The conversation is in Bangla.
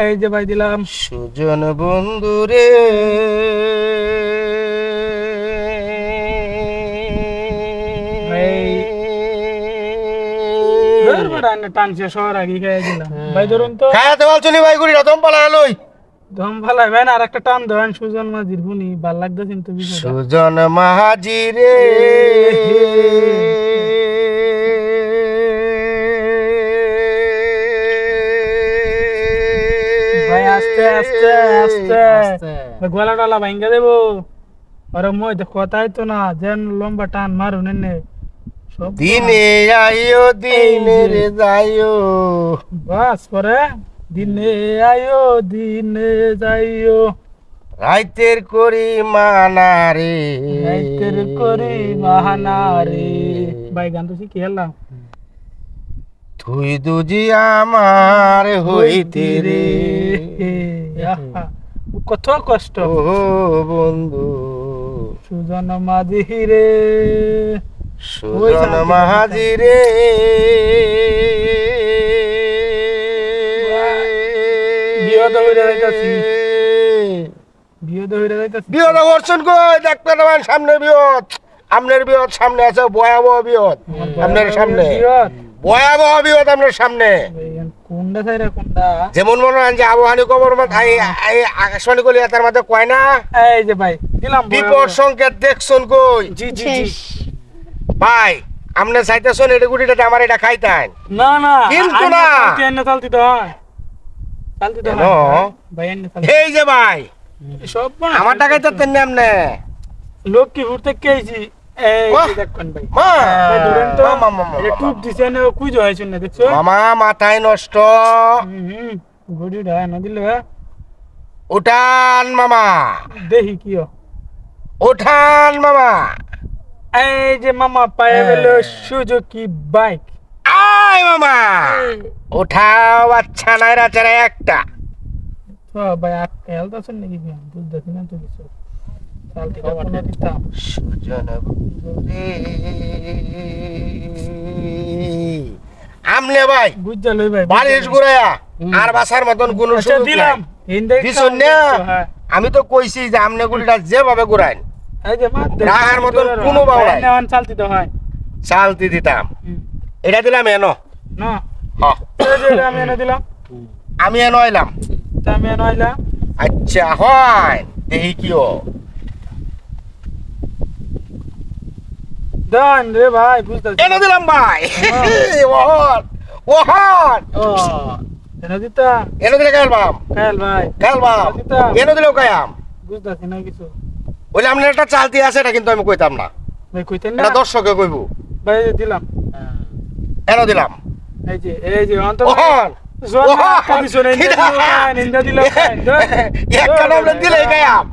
এই যে ভাই দিলাম। সুজন বন্ধু রে টানছে শহর আগে খেয়ে দিলাম ভাই, ধরুন তো খায়াতে বলছনি ভাই গুড়ি রতম পালা লই দম ভালাই ভাই না, আর একটা টান দেন সুজন মাঝির বুনি ভাল লাগতো কিন্তু সুজন মাঝি রে ভাই আস্তে আস্তে আস্তে গলা টলা ভাঙ্গা দেবো। আরে মই তো কথাই তো না, যেন লম্বা টান মারুন এনে দিনে আইও দিনে রে যাইও, বাস পরে দিনে আইও দিনে যাইও, রাইতের করি মানা রে, রাইতের করি বাহানা রে। ভাই গান তো শিখে এলাম। তুই দুজি আমার হইতে রে, কত কষ্ট ও বন্ধু সুজন মাঝি রে, সুজন মাঝি রে বিয়দ হইরা যাইতাছি, বিয়দ হইরা যাইতাছি। বিয়দ বর্ষণ কই দেখতে পাবেন সামনে বিয়দ, আমনের বিয়দ সামনে আছে, ভয়াবহ বিয়দ আপনার সামনে, ভয়াবহ বিয়দ আপনার সামনে। কোনটা সাইরা কোনটা যেমন মনে হয় যে আবহাওয়ানি খবর আকাশবাণী কলিয়াতার মধ্যে কয় না, এই যে ভাই দিলাম বিপদ সংকেত দেখছুন কই। জি জি জি ভাই আমনে চাইতেছুন এটা গুটিটা আমার এটা খাইতেন না না কিন্তু না এনে চালতি তো হয়, চালতি তো নো হয় ভাই এনে চালতি এই যে ভাই সব আমার টাকাই তো তেন আমনে লক্ষ্মীপুর থেকে আইছি। এই যে দেখুন ভাই মা ভাই ধরেন তো মামা এটা টুপ দিছে না কুই জয়ছেন না দেখছো মামা মাথায় নষ্ট, গড়িটা না দিলে উঠান মামা, দেখি কি উঠান মামা। এই যে মামা পায়ে গেল সুজুকি বাইক। আয় মামা উঠাও, আচ্ছা নাই রাচারে একটা তো ভাই আর খেলতেছেন নাকি বুঝতেছি না তো কিছু, চালতিটা কোনে দিতাম। সুজন বন্ধু রে আমনে ভাই বুঝা লই ভাই বালিশ ঘুরায়া আর বাসার মতন কোন আচ্ছা দিলাম দিছুন না। আমি তো কইছি যে আমনে গুলিটা যেভাবে ঘুরাইন এই যে মা রাহার মতন কোনো বাউলাই নেওয়ান চালতি তো হয়, চালতি দিতাম। এটা দিলাম এনো না হ, এই যে আমি এনে দিলাম, আমি এনো এলাম। তা আমি এনে আইলাম। আচ্ছা হয় দেখি কিও দেন রে ভাই বুঝতেছি এনো দিলাম ভাই। ওহন ওহন ও এনে দিতাম এনো দিলে কালবাম খেল ভাই কালবাম এনো দিলেও কায়াম। বুঝতেছি না কিছু বলে আপনার একটা চালতি আছে, এটা কিন্তু আমি কইতাম না, ভাই কইতেন না এটা দর্শকে কইব। ভাই এই যে দিলাম, এনো দিলাম এই যে অন্ত ওহন জোর না দিছো না নিন্দা দিলাম এক কারণে দিলে কায়াম।